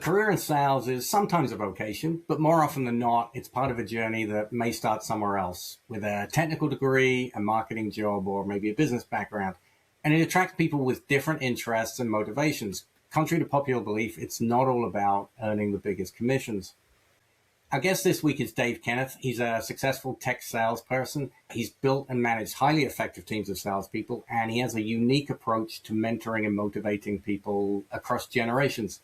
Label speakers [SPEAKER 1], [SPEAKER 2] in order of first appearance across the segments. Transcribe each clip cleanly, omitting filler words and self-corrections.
[SPEAKER 1] career in sales is sometimes a vocation, but more often than not, it's part of a journey that may start somewhere else with a technical degree, a marketing job, or maybe a business background. And it attracts people with different interests and motivations. Contrary to popular belief, it's not all about earning the biggest commissions. Our guest this week is Dave Kenneth. He's a successful tech salesperson. He's built and managed highly effective teams of salespeople, and he has a unique approach to mentoring and motivating people across generations.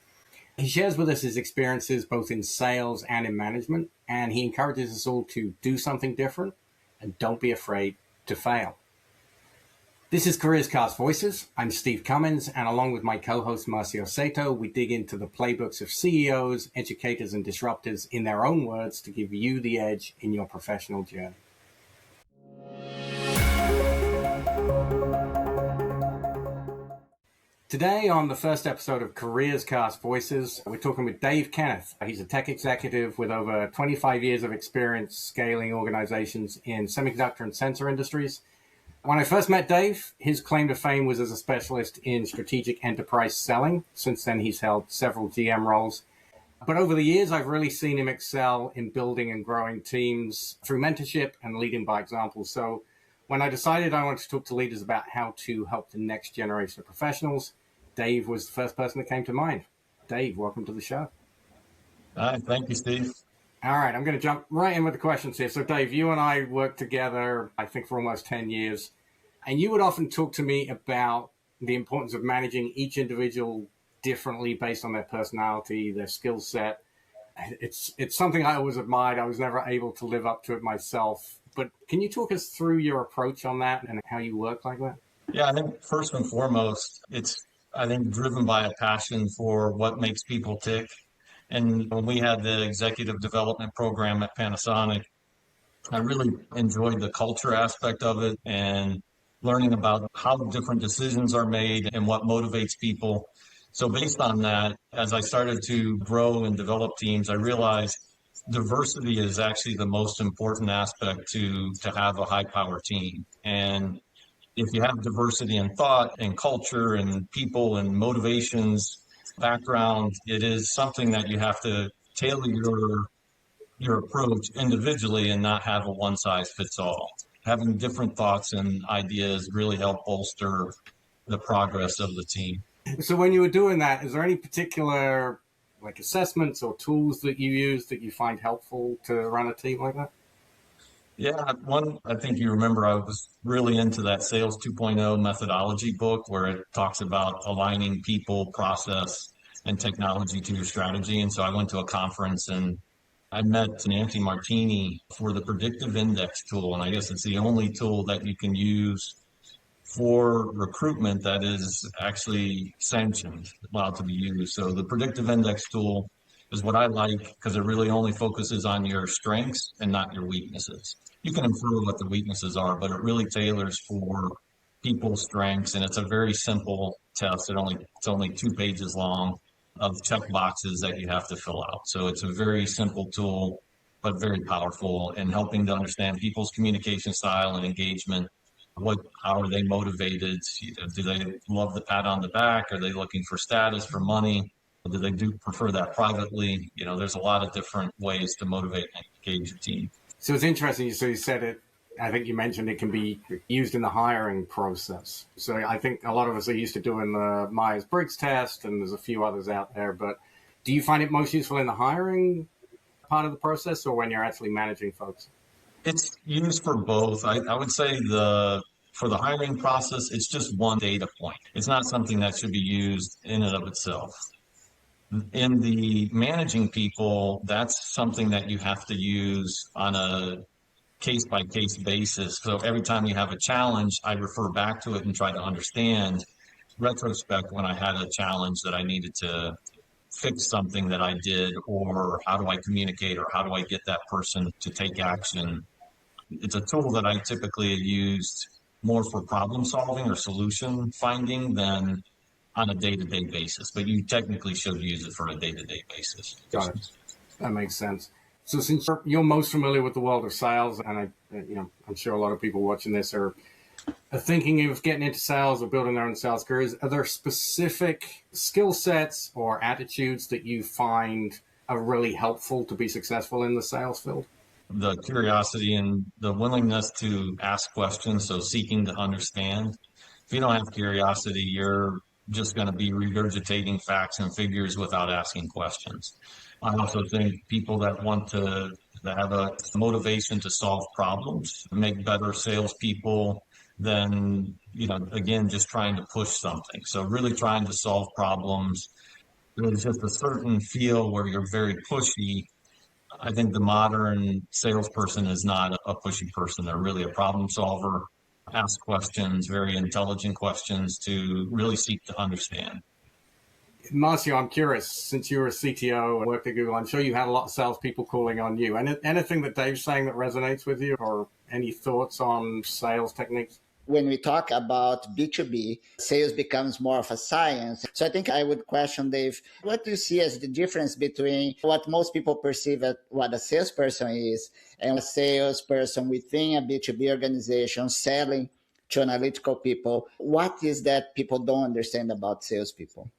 [SPEAKER 1] He shares with us his experiences both in sales and in management, and he encourages us all to do something different and don't be afraid to fail. This is CareerZCastVoices. I'm Steve Cummins, and along with my co-host Marcio Sato, we dig into the playbooks of CEOs, educators, and disruptors in their own words to give you the edge in your professional journey. Today, on the first episode of CareerZCastVoices, we're talking with Dave Kenneth. He's a tech executive with over 25 years of experience scaling organizations in semiconductor and sensor industries. When I first met Dave, his claim to fame was as a specialist in strategic enterprise selling. Since then, he's held several GM roles. But over the years, I've really seen him excel in building and growing teams through mentorship and leading by example. So when I decided I wanted to talk to leaders about how to help the next generation of professionals, Dave was the first person that came to mind. Dave, welcome to the show.
[SPEAKER 2] Hi, thank you, Steve.
[SPEAKER 1] All right, I'm going to jump right in with the questions here. So, Dave, you and I worked together, I think, for almost 10 years. And you would often talk to me about the importance of managing each individual differently based on their personality, their skill set. It's something I always admired. I was never able to live up to it myself. But can you talk us through your approach on that and how you work like that?
[SPEAKER 2] Yeah, I think first and foremost, it's, I think, driven by a passion for what makes people tick. And when we had the executive development program at Panasonic, I really enjoyed the culture aspect of it and learning about how different decisions are made and what motivates people. So based on that, as I started to grow and develop teams, I realized diversity is actually the most important aspect to have a high power team. And if you have diversity in thought and culture and people and motivations, background, it is something that you have to tailor your approach individually and not have a one size fits all. Having different thoughts and ideas really help bolster the progress of the team.
[SPEAKER 1] So when you were doing that, is there any particular assessments or tools that you use that you find helpful to run a team like that?
[SPEAKER 2] Yeah, one, I think you remember I was really into that Sales 2.0 methodology book where it talks about aligning people, process, and technology to your strategy. And so I went to a conference and I met Nancy Martini for the predictive index tool. And I guess it's the only tool that you can use for recruitment that is actually sanctioned, allowed to be used. So the predictive index tool is what I like because it really only focuses on your strengths and not your weaknesses. You can infer what the weaknesses are, but it really tailors for people's strengths. And it's a very simple test. It's only 2 pages long of check boxes that you have to fill out. So it's a very simple tool, but very powerful in helping to understand people's communication style and engagement. How are they motivated? Do they love the pat on the back? Are they looking for status, for money? Do they prefer that privately? There's a lot of different ways to motivate and engage your team.
[SPEAKER 1] So it's interesting. So you said it, I think you mentioned it can be used in the hiring process. So I think a lot of us are used to doing the Myers-Briggs test, and there's a few others out there. But do you find it most useful in the hiring part of the process or when you're actually managing folks?
[SPEAKER 2] It's used for both. I would say for the hiring process, it's just one data point. It's not something that should be used in and of itself. In the managing people, that's something that you have to use on a case-by-case basis. So every time you have a challenge, I refer back to it and try to understand, retrospect, when I had a challenge that I needed to fix something that I did, or how do I communicate, or how do I get that person to take action. It's a tool that I typically used more for problem solving or solution finding than on a day-to-day basis, but you technically should use it for a day-to-day basis.
[SPEAKER 1] Got it. That makes sense. So since you're most familiar with the world of sales, and I'm sure a lot of people watching this are are thinking of getting into sales or building their own sales careers, are there specific skill sets or attitudes that you find are really helpful to be successful in the sales field?
[SPEAKER 2] The curiosity and the willingness to ask questions, so seeking to understand. If you don't have curiosity, you're just going to be regurgitating facts and figures without asking questions. I also think people that want to that have a motivation to solve problems make better salespeople than, again, just trying to push something. So really trying to solve problems. There's just a certain feel where you're very pushy. I think the modern salesperson is not a pushy person. They're really a problem solver, ask questions, very intelligent questions to really seek to understand.
[SPEAKER 1] Marcio, I'm curious, since you were a CTO and worked at Google, I'm sure you had a lot of salespeople calling on you. Anything that Dave's saying that resonates with you, or any thoughts on sales techniques?
[SPEAKER 3] When we talk about B2B, sales becomes more of a science. So I think I would question Dave, what do you see as the difference between what most people perceive as what a salesperson is and a salesperson within a B2B organization selling to analytical people? What is that people don't understand about salespeople?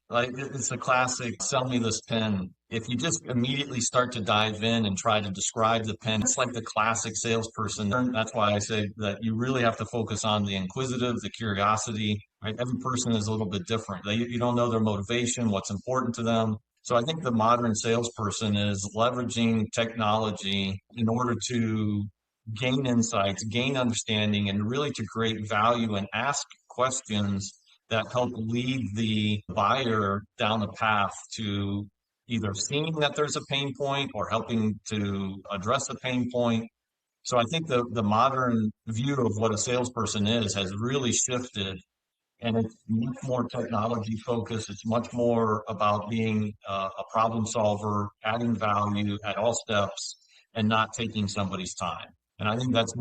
[SPEAKER 2] Like, it's a classic, sell me this pen. If you just immediately start to dive in and try to describe the pen, it's like the classic salesperson. That's why I say that you really have to focus on the inquisitive, the curiosity, right? Every person is a little bit different. You don't know their motivation, what's important to them. So I think the modern salesperson is leveraging technology in order to gain insights, gain understanding, and really to create value and ask questions that help lead the buyer down a path to either seeing that there's a pain point or helping to address a pain point. So I think the modern view of what a salesperson is has really shifted, and it's much more technology focused. It's much more about being a problem solver, adding value at all steps, and not taking somebody's time. And I think that's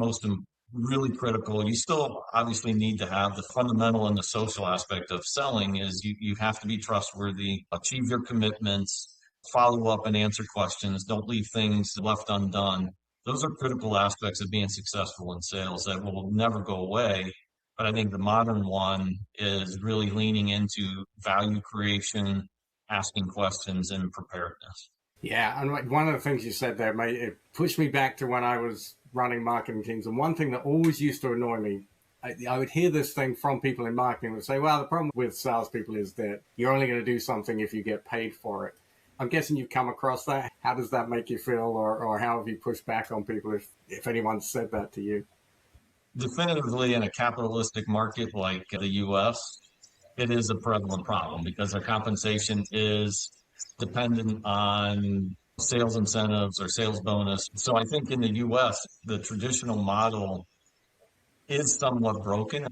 [SPEAKER 2] really critical. You still obviously need to have the fundamental and the social aspect of selling is you have to be trustworthy, achieve your commitments, follow up and answer questions, don't leave things left undone. Those are critical aspects of being successful in sales that will never go away. But I think the modern one is really leaning into value creation, asking questions, and preparedness.
[SPEAKER 1] Yeah, and one of the things you said there, mate, it pushed me back to when I was running marketing teams. And one thing that always used to annoy me, I would hear this thing from people in marketing that say, well, the problem with salespeople is that you're only going to do something if you get paid for it. I'm guessing you've come across that. How does that make you feel, or how have you pushed back on people if anyone said that to you?
[SPEAKER 2] Definitively, in a capitalistic market like the US, it is a prevalent problem because our compensation is dependent on sales incentives or sales bonus. So I think in the US, the traditional model is somewhat broken.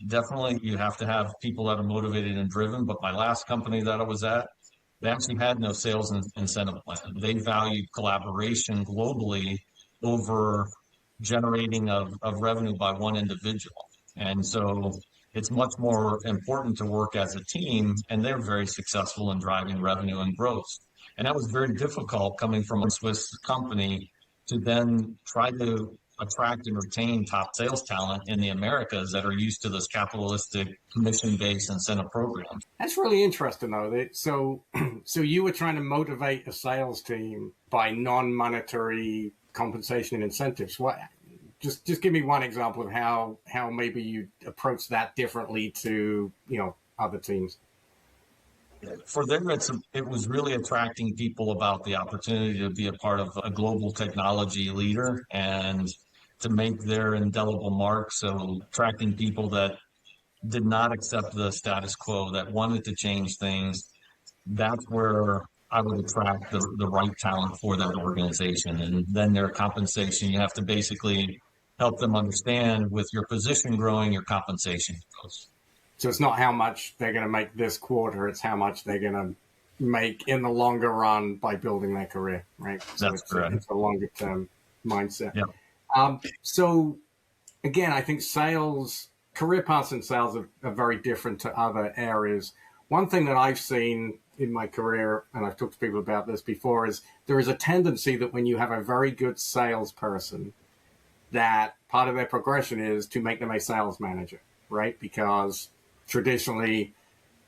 [SPEAKER 2] Definitely, you have to have people that are motivated and driven. But my last company that I was at, they actually had no sales incentive plan. They valued collaboration globally over generating of revenue by one individual. And so it's much more important to work as a team, and they're very successful in driving revenue and growth. And that was very difficult coming from a Swiss company to then try to attract and retain top sales talent in the Americas that are used to this capitalistic commission-based incentive program.
[SPEAKER 1] That's really interesting, though. So you were trying to motivate a sales team by non-monetary compensation and incentives. What? Just give me one example of how maybe you approach that differently to other teams.
[SPEAKER 2] For them, it was really attracting people about the opportunity to be a part of a global technology leader and to make their indelible mark. So attracting people that did not accept the status quo, that wanted to change things. That's where I would attract the right talent for that organization. And then their compensation, you have to basically help them understand with your position growing, your compensation goes.
[SPEAKER 1] So it's not how much they're going to make this quarter, it's how much they're going to make in the longer run by building their career, right? So
[SPEAKER 2] That's correct.
[SPEAKER 1] It's a longer term mindset.
[SPEAKER 2] Yeah.
[SPEAKER 1] So again, I think career paths in sales are very different to other areas. One thing that I've seen in my career, and I've talked to people about this before, is there is a tendency that when you have a very good salesperson, that part of their progression is to make them a sales manager, right? Because traditionally,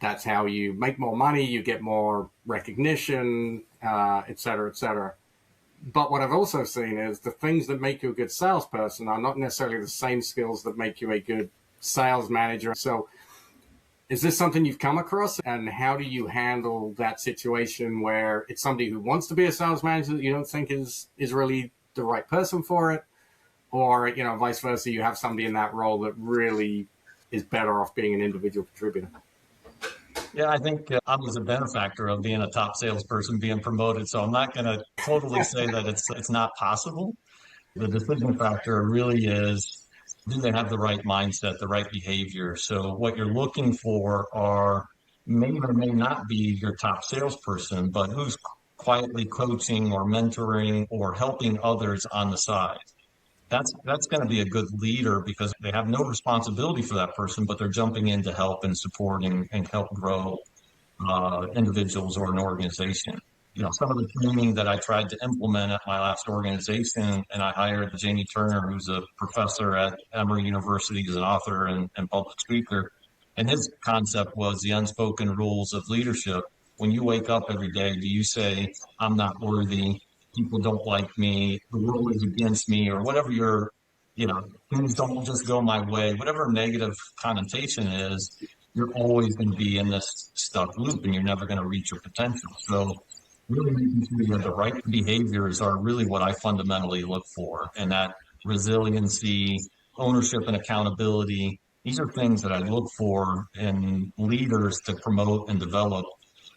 [SPEAKER 1] that's how you make more money, you get more recognition, et cetera, et cetera. But what I've also seen is the things that make you a good salesperson are not necessarily the same skills that make you a good sales manager. So is this something you've come across? And how do you handle that situation where it's somebody who wants to be a sales manager that you don't think is really the right person for it? Or, vice versa, you have somebody in that role that really is better off being an individual contributor?
[SPEAKER 2] Yeah, I think I was a benefactor of being a top salesperson, being promoted. So I'm not going to totally say that it's not possible. The decision factor really is, do they have the right mindset, the right behavior? So what you're looking for may or may not be your top salesperson, but who's quietly coaching or mentoring or helping others on the side. That's going to be a good leader because they have no responsibility for that person, but they're jumping in to help and supporting and help grow individuals or an organization. Some of the training that I tried to implement at my last organization, and I hired Jamie Turner, who's a professor at Emory University, as an author and public speaker. And his concept was the unspoken rules of leadership. When you wake up every day, do you say, I'm not worthy, people don't like me, the world is against me, or whatever things don't just go my way, whatever negative connotation is, you're always going to be in this stuck loop and you're never going to reach your potential. So really making sure you have the right behaviors are really what I fundamentally look for. And that resiliency, ownership and accountability, these are things that I look for in leaders to promote and develop.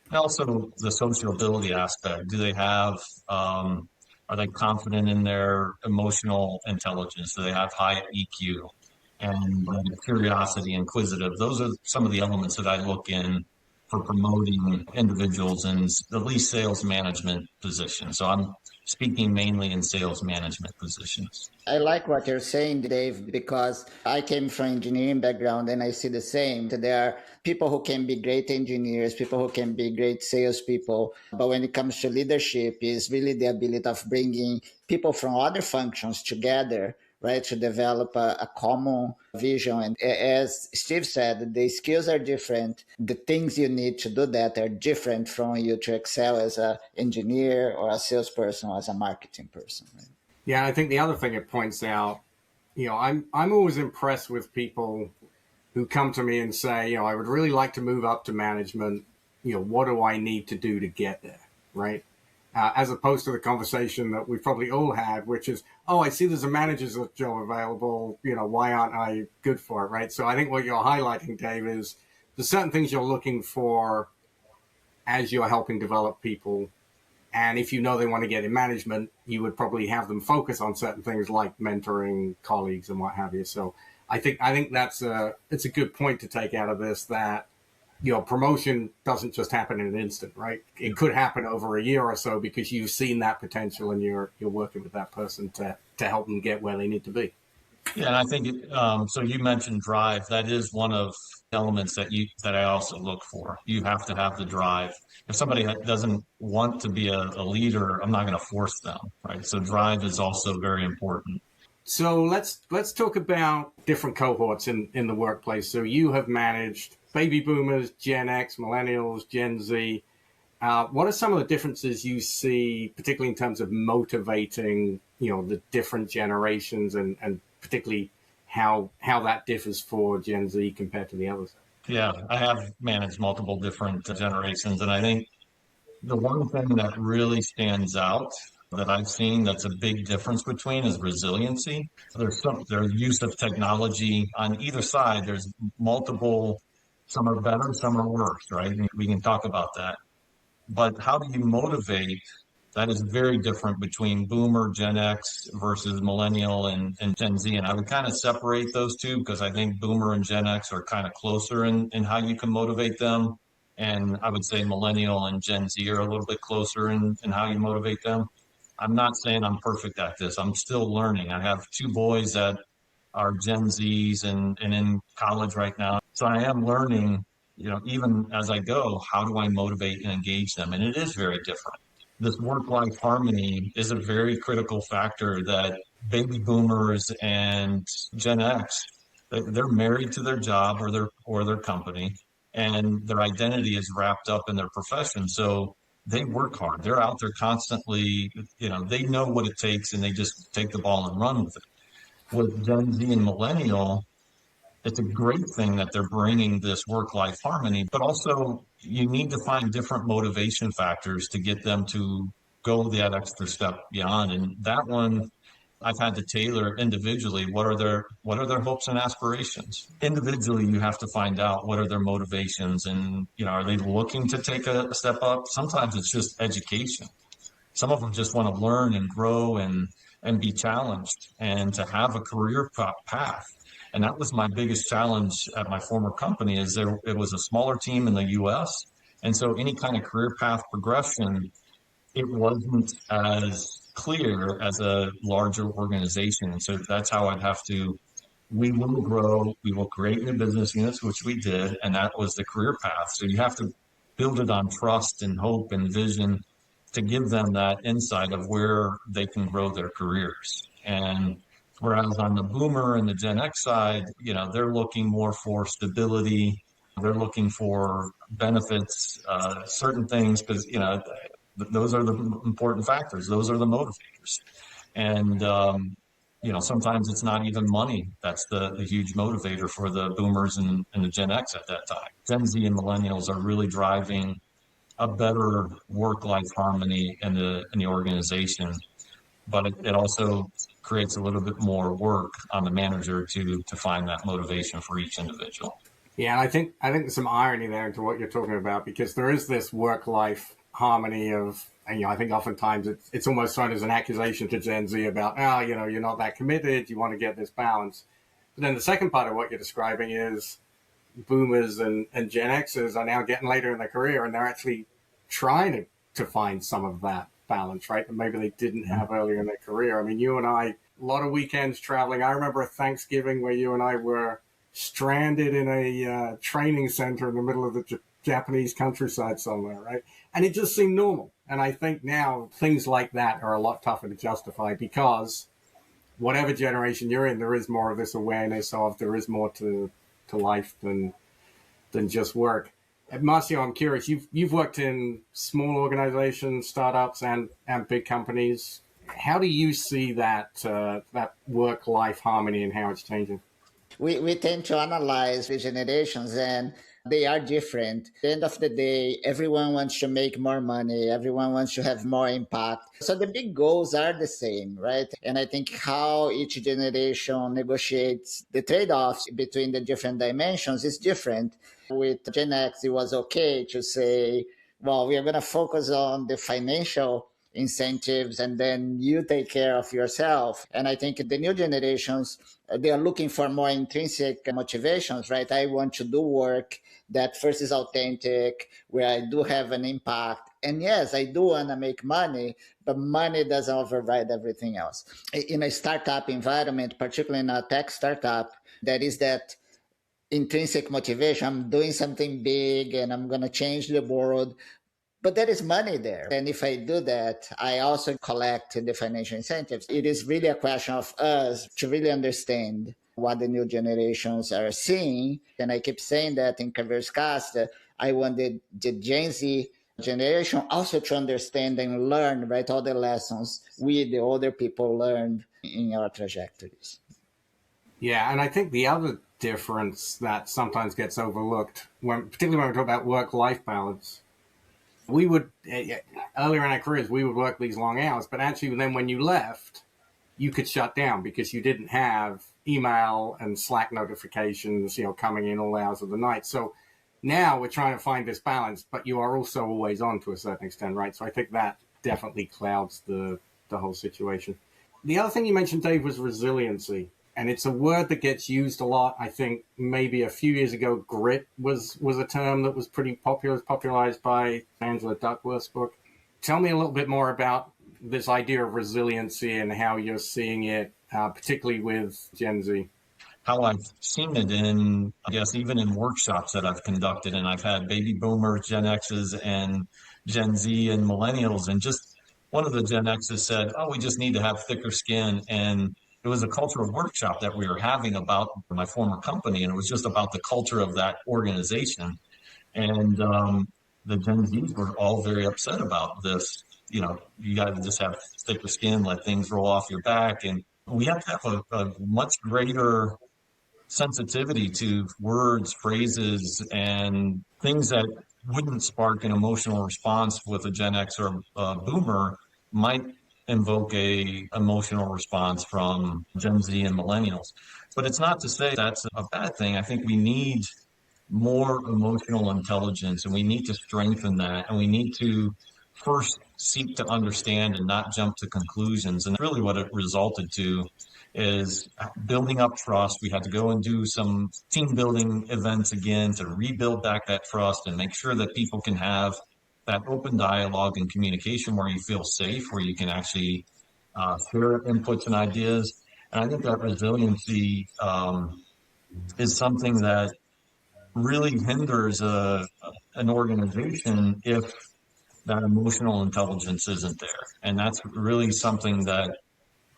[SPEAKER 2] And also the sociability aspect. Do they have, are they confident in their emotional intelligence? Do they have high EQ and curiosity, inquisitive? Those are some of the elements that I look in for promoting individuals in at least sales management positions. So I'm speaking mainly in sales management positions.
[SPEAKER 3] I like what you're saying, Dave, because I came from engineering background and I see the same. There are people who can be great engineers, people who can be great salespeople. But when it comes to leadership, it's really the ability of bringing people from other functions together, right, to develop a common vision. And as Steve said, the skills are different. The things you need to do that are different from you to excel as an engineer or a salesperson or as a marketing person. Right?
[SPEAKER 1] Yeah, I think the other thing it points out, I'm always impressed with people who come to me and say, I would really like to move up to management. What do I need to do to get there, right? As opposed to the conversation that we've probably all had, which is, I see there's a manager's job available. Why aren't I good for it, right? So I think what you're highlighting, Dave, is there's certain things you're looking for as you're helping develop people. And if they want to get in management, you would probably have them focus on certain things like mentoring colleagues and what have you. So I think it's a good point to take out of this, that promotion doesn't just happen in an instant, right? It could happen over a year or so because you've seen that potential and you're working with that person to help them get where they need to be.
[SPEAKER 2] Yeah, and I think so. You mentioned drive. That is one of the elements that I also look for. You have to have the drive. If somebody doesn't want to be a leader, I'm not going to force them, right? So drive is also very important.
[SPEAKER 1] So let's talk about different cohorts in the workplace. So you have managed baby boomers, Gen X, millennials, Gen Z. What are some of the differences you see, particularly in terms of motivating, the different generations and particularly how that differs for Gen Z compared to the others?
[SPEAKER 2] Yeah, I have managed multiple different generations. And I think the one thing that really stands out that I've seen that's a big difference between is resiliency. There's use of technology on either side. There's multiple, some are better, some are worse, right? And we can talk about that. But how do you motivate? That is very different between boomer, Gen X versus millennial and Gen Z. And I would kind of separate those two because I think boomer and Gen X are kind of closer in how you can motivate them. And I would say millennial and Gen Z are a little bit closer in how you motivate them. I'm not saying I'm perfect at this. I'm still learning. I have two boys that are Gen Zs and in college right now. So I am learning, even as I go, how do I motivate and engage them? And it is very different. This work-life harmony is a very critical factor that baby boomers and Gen X, they're married to their job or their company, and their identity is wrapped up in their profession. So they work hard. They're out there constantly, they know what it takes and they just take the ball and run with it. With Gen Z and millennial, it's a great thing that they're bringing this work-life harmony, but also you need to find different motivation factors to get them to go that extra step beyond. And that one I've had to tailor individually. What are their hopes and aspirations? Individually, you have to find out what are their motivations, and are they looking to take a step up? Sometimes it's just education. Some of them just want to learn and grow and be challenged and to have a career path. And that was my biggest challenge at my former company is it was a smaller team in the US. And so any kind of career path progression, it wasn't as clear as a larger organization. And so that's how we will grow, we will create new business units, which we did. And that was the career path. So you have to build it on trust and hope and vision to give them that insight of where they can grow their careers. And whereas on the boomer and the Gen X side, they're looking more for stability. They're looking for benefits, certain things, because, those are the important factors. Those are the motivators. And, sometimes it's not even money. That's the huge motivator for the boomers and the Gen X at that time. Gen Z and millennials are really driving a better work-life harmony in the organization, but it also creates a little bit more work on the manager to find that motivation for each individual.
[SPEAKER 1] Yeah, and I think there's some irony there into what you're talking about, because there is this work-life harmony of, and I think oftentimes it's almost seen as an accusation to Gen Z about, you're not that committed, you want to get this balance. But then the second part of what you're describing is boomers and Gen Xers are now getting later in their career and they're actually trying to find some of that balance, right? That maybe they didn't have earlier in their career. I mean, you and I, a lot of weekends traveling. I remember a Thanksgiving where you and I were stranded in a training center in the middle of the Japanese countryside somewhere, right? And it just seemed normal. And I think now things like that are a lot tougher to justify, because whatever generation you're in, there is more of this awareness of there is more to life than just work. Marcio, I'm curious, you've worked in small organizations, startups, and big companies. How do you see that work-life harmony and how it's changing?
[SPEAKER 3] We tend to analyze the generations, and they are different. At the end of the day, everyone wants to make more money. Everyone wants to have more impact. So the big goals are the same, right? And I think how each generation negotiates the trade-offs between the different dimensions is different. With Gen X, it was okay to say, well, we are going to focus on the financial incentives and then you take care of yourself. And I think the new generations, they are looking for more intrinsic motivations, right? I want to do work that first is authentic, where I do have an impact. And yes, I do want to make money, but money doesn't override everything else. In a startup environment, particularly in a tech startup, there is that intrinsic motivation. I'm doing something big and I'm going to change the world. But there is money there. And if I do that, I also collect the financial incentives. It is really a question of us to really understand what the new generations are seeing. And I keep saying that in CareerZCast, I want the Gen Z generation also to understand and learn, right, all the lessons we, the older people, learned in our trajectories.
[SPEAKER 1] Yeah, and I think the other difference that sometimes gets overlooked, particularly when we talk about work-life balance, we would, earlier in our careers, we would work these long hours, but actually then when you left, you could shut down because you didn't have email and Slack notifications, coming in all hours of the night. So now we're trying to find this balance, but you are also always on to a certain extent, right? So I think that definitely clouds the whole situation. The other thing you mentioned, Dave, was resiliency. And it's a word that gets used a lot. I think maybe a few years ago, grit was a term that was pretty popular, popularized by Angela Duckworth's book. Tell me a little bit more about this idea of resiliency and how you're seeing it, particularly with Gen Z.
[SPEAKER 2] How I've seen it in, I guess, even in workshops that I've conducted, and I've had baby boomers, Gen X's, and Gen Z and millennials, and just one of the Gen X's said, oh, we just need to have thicker skin. And it was a cultural workshop that we were having about my former company. And it was just about the culture of that organization. And the Gen Zs were all very upset about this. You got to just have thicker skin, let things roll off your back. And we have to have a much greater sensitivity to words, phrases, and things that wouldn't spark an emotional response with a Gen X or a boomer might invoke a emotional response from Gen Z and millennials. But it's not to say that's a bad thing. I think we need more emotional intelligence, and we need to strengthen that, and we need to first seek to understand and not jump to conclusions. And really what it resulted to is building up trust. We had to go and do some team building events again to rebuild back that trust and make sure that people can have that open dialogue and communication where you feel safe, where you can actually share inputs and ideas. And I think that resiliency is something that really hinders an organization if that emotional intelligence isn't there. And that's really something that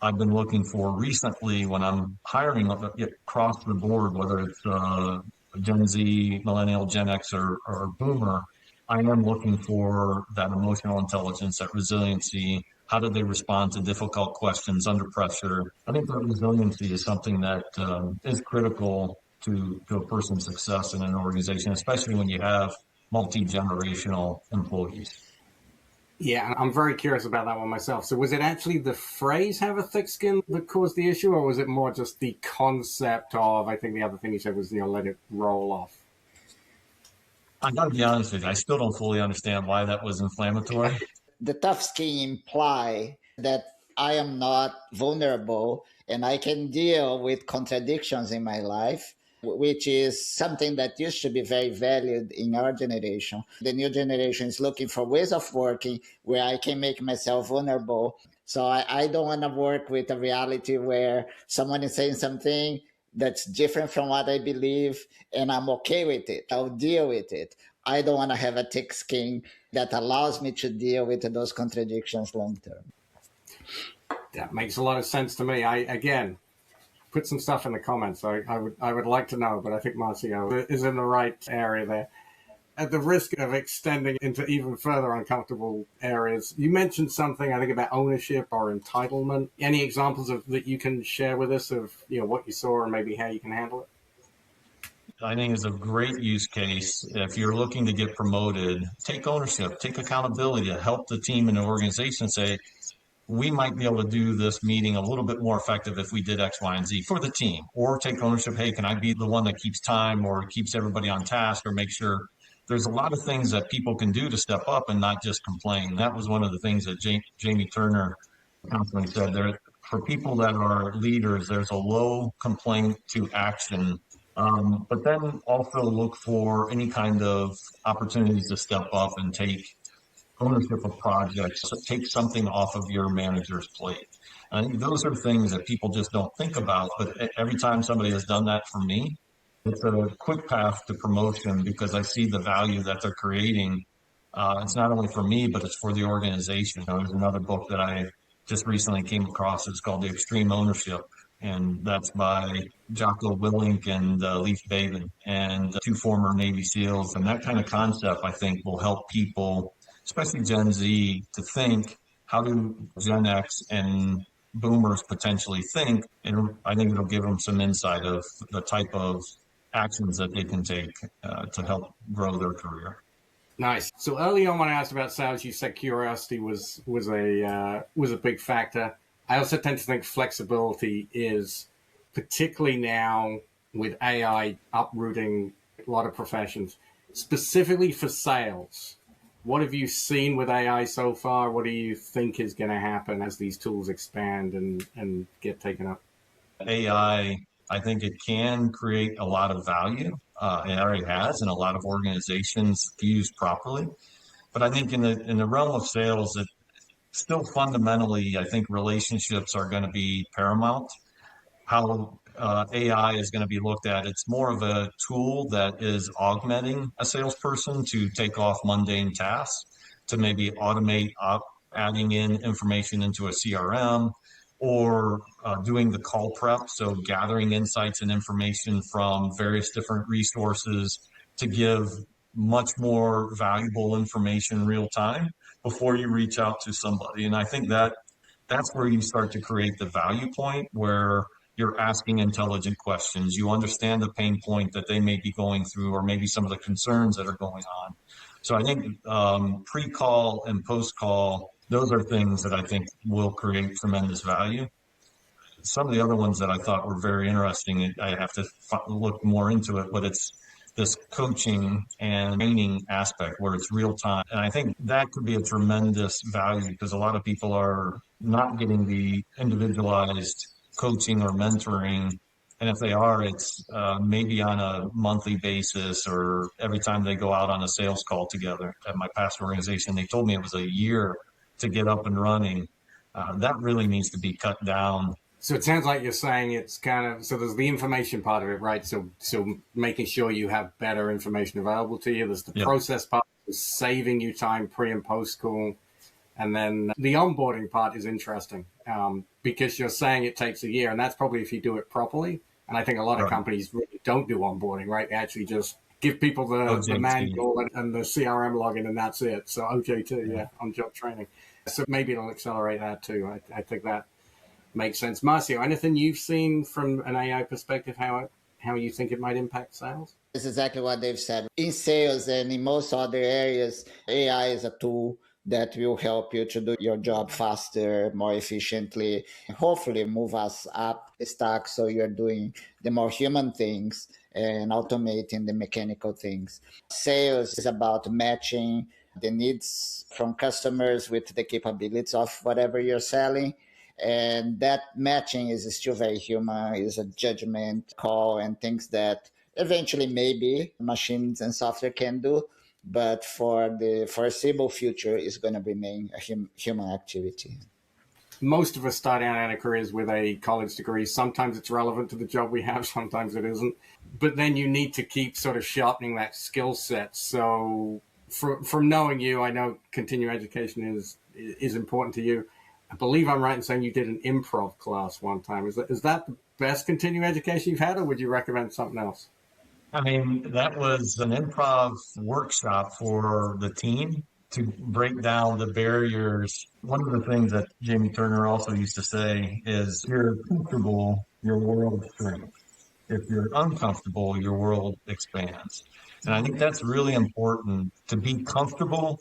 [SPEAKER 2] I've been looking for recently when I'm hiring across the board, whether it's Gen Z, millennial, Gen X, or boomer. I am looking for that emotional intelligence, that resiliency. How do they respond to difficult questions under pressure? I think that resiliency is something that is critical to a person's success in an organization, especially when you have multi-generational employees.
[SPEAKER 1] Yeah, I'm very curious about that one myself. So was it actually the phrase "have a thick skin" that caused the issue, or was it more just the concept of, I think the other thing you said was, let it roll off?
[SPEAKER 2] I gotta be honest with you, I still don't fully understand why that was inflammatory.
[SPEAKER 3] The tough skin imply that I am not vulnerable and I can deal with contradictions in my life, which is something that used to be very valued in our generation. The new generation is looking for ways of working where I can make myself vulnerable. So I don't want to work with a reality where someone is saying something that's different from what I believe, and I'm okay with it. I'll deal with it. I don't want to have a thick skin that allows me to deal with those contradictions long term.
[SPEAKER 1] That makes a lot of sense to me. Again, put some stuff in the comments. I would like to know, but I think Marcio is in the right area there. At the risk of extending into even further uncomfortable areas, you mentioned something, I think, about ownership or entitlement. Any examples that you can share with us of what you saw and maybe how you can handle it?
[SPEAKER 2] I think it's a great use case. If you're looking to get promoted, take ownership, take accountability to help the team and the organization say, we might be able to do this meeting a little bit more effective if we did X, Y, and Z for the team. Or take ownership. Hey, can I be the one that keeps time or keeps everybody on task, or make sure there's a lot of things that people can do to step up and not just complain. That was one of the things that Jamie Turner constantly said. For people that are leaders, there's a low complaint to action. But then also look for any kind of opportunities to step up and take ownership of projects, so take something off of your manager's plate. I think those are things that people just don't think about. But every time somebody has done that for me, it's a quick path to promotion because I see the value that they're creating. It's not only for me, but it's for the organization. There's another book that I just recently came across. It's called The Extreme Ownership. And that's by Jocko Willink and Leif Babin, and two former Navy SEALs. And that kind of concept, I think, will help people, especially Gen Z, to think, how do Gen X and boomers potentially think? And I think it'll give them some insight of the type of actions that they can take to help grow their career.
[SPEAKER 1] Nice. So early on when I asked about sales, you said curiosity was a big factor. I also tend to think flexibility is, particularly now with AI uprooting a lot of professions, specifically for sales. What have you seen with AI so far? What do you think is going to happen as these tools expand and get taken up?
[SPEAKER 2] AI, I think it can create a lot of value. It already has, and a lot of organizations used properly. But I think in the realm of sales, it still fundamentally, I think relationships are going to be paramount. How AI is going to be looked at, it's more of a tool that is augmenting a salesperson to take off mundane tasks, to maybe automate adding in information into a CRM, or doing the call prep. So gathering insights and information from various different resources to give much more valuable information real time before you reach out to somebody. And I think that's where you start to create the value point, where you're asking intelligent questions. You understand the pain point that they may be going through, or maybe some of the concerns that are going on. So I think pre-call and post-call, those are things that I think will create tremendous value. Some of the other ones that I thought were very interesting, I have to look more into it, but it's this coaching and training aspect where it's real time. And I think that could be a tremendous value, because a lot of people are not getting the individualized coaching or mentoring. And if they are, it's maybe on a monthly basis, or every time they go out on a sales call together. At my past organization, they told me it was a year to get up and running. That really needs to be cut down.
[SPEAKER 1] So it sounds like you're saying it's kind of, so there's the information part of it, right? So making sure you have better information available to you. There's the process part, saving you time pre and post call. And then the onboarding part is interesting because you're saying it takes a year, and that's probably if you do it properly. And I think a lot of companies really don't do onboarding, right? They actually just give people the manual and the CRM login, and that's it. So OJT, on-job training. So maybe it'll accelerate that too. I think that makes sense. Marcio, anything you've seen from an AI perspective, how you think it might impact sales?
[SPEAKER 3] It's exactly what they've said. In sales and in most other areas, AI is a tool that will help you to do your job faster, more efficiently, and hopefully move us up the stack so you're doing the more human things and automating the mechanical things. Sales is about matching the needs from customers with the capabilities of whatever you're selling. And that matching is still very human, is a judgment call and things that eventually maybe machines and software can do. But for the foreseeable future, is going to remain a human activity.
[SPEAKER 1] Most of us start out our careers with a college degree. Sometimes it's relevant to the job we have, sometimes it isn't. But then you need to keep sort of sharpening that skill set. So from knowing you, I know continuing education is important to you. I believe I'm right in saying you did an improv class one time. Is that the best continuing education you've had, or would you recommend something else?
[SPEAKER 2] I mean, that was an improv workshop for the team to break down the barriers. One of the things that Jamie Turner also used to say is, if you're comfortable, your world shrinks. If you're uncomfortable, your world expands. And I think that's really important, to be comfortable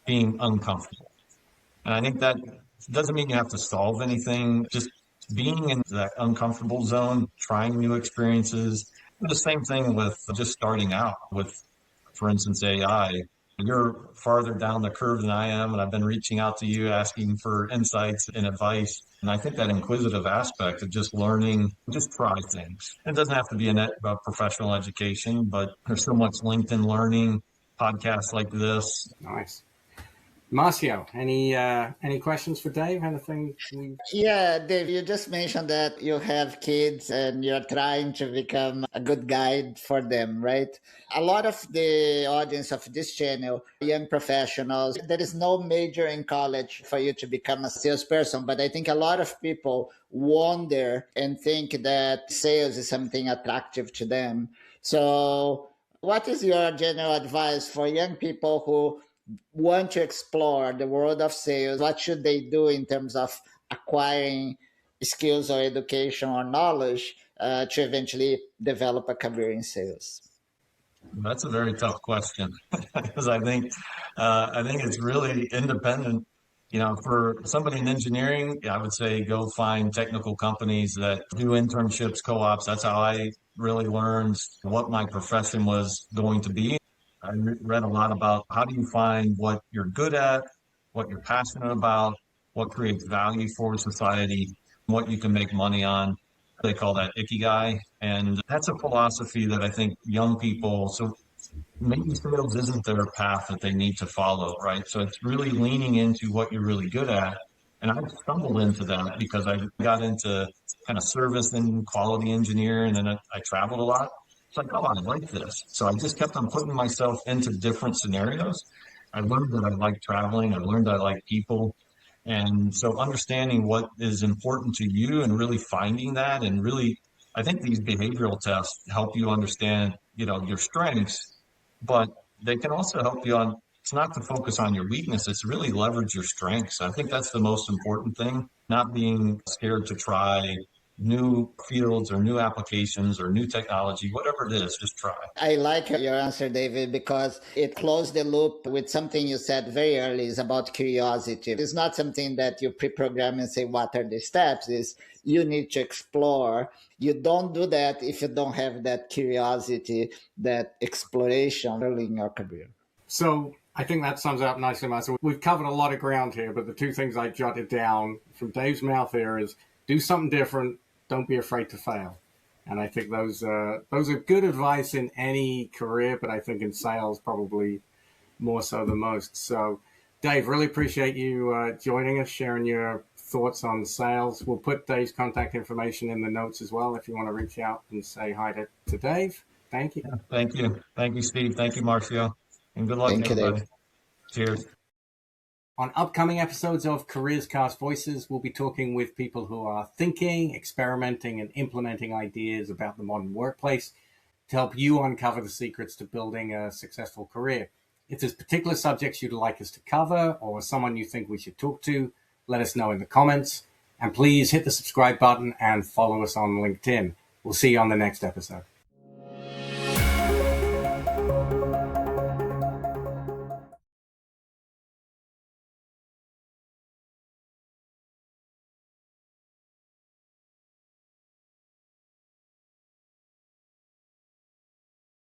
[SPEAKER 2] being uncomfortable. And I think that doesn't mean you have to solve anything. Just being in that uncomfortable zone, trying new experiences. The same thing with just starting out with, for instance, AI. You're farther down the curve than I am, and I've been reaching out to you, asking for insights and advice. And I think that inquisitive aspect of just learning, just try things. It doesn't have to be a professional education, but there's so much LinkedIn learning, podcasts like this.
[SPEAKER 1] Nice. Marcio, any questions for Dave? Anything?
[SPEAKER 3] Yeah, Dave, you just mentioned that you have kids and you're trying to become a good guide for them, right? A lot of the audience of this channel, young professionals, there is no major in college for you to become a salesperson, but I think a lot of people wonder and think that sales is something attractive to them. So what is your general advice for young people who want to explore the world of sales? What should they do in terms of acquiring skills or education or knowledge to eventually develop a career in sales?
[SPEAKER 2] That's a very tough question because I think it's really independent. You know, for somebody in engineering, I would say go find technical companies that do internships, co-ops. That's how I really learned what my profession was going to be. I read a lot about how do you find what you're good at, what you're passionate about, what creates value for society, what you can make money on. They call that ikigai. And that's a philosophy that I think young people, so maybe sales isn't their path that they need to follow, right? So it's really leaning into what you're really good at. And I stumbled into that because I got into kind of service and quality engineer, and then I traveled a lot. It's like, oh, I like this. So I just kept on putting myself into different scenarios. I learned that I like traveling. I learned I like people. And so understanding what is important to you and really finding that, and really, I think these behavioral tests help you understand, your strengths, but they can also help you on, it's not to focus on your weakness, it's really leverage your strengths. I think that's the most important thing, not being scared to try new fields or new applications or new technology, whatever it is, just try.
[SPEAKER 3] I like your answer, David, because it closed the loop with something you said very early is about curiosity. It's not something that you pre-program and say, what are the steps? Is you need to explore. You don't do that if you don't have that curiosity, that exploration early in your career.
[SPEAKER 1] So I think that sums it up nicely, Marcio. We've covered a lot of ground here, but the two things I jotted down from Dave's mouth here is do something different. Don't be afraid to fail. And I think those are good advice in any career, but I think in sales probably more so than most. So, Dave, really appreciate you joining us, sharing your thoughts on sales. We'll put Dave's contact information in the notes as well if you want to reach out and say hi to Dave. Thank you.
[SPEAKER 2] Yeah, thank you. Thank you, Steve. Thank you, Marcio. And good luck,
[SPEAKER 3] Thank you,
[SPEAKER 2] everybody.
[SPEAKER 3] Dave.
[SPEAKER 2] Cheers.
[SPEAKER 1] On upcoming episodes of CareerZCast Voices, we'll be talking with people who are thinking, experimenting, and implementing ideas about the modern workplace to help you uncover the secrets to building a successful career. If there's particular subjects you'd like us to cover or someone you think we should talk to, let us know in the comments. And please hit the subscribe button and follow us on LinkedIn. We'll see you on the next episode.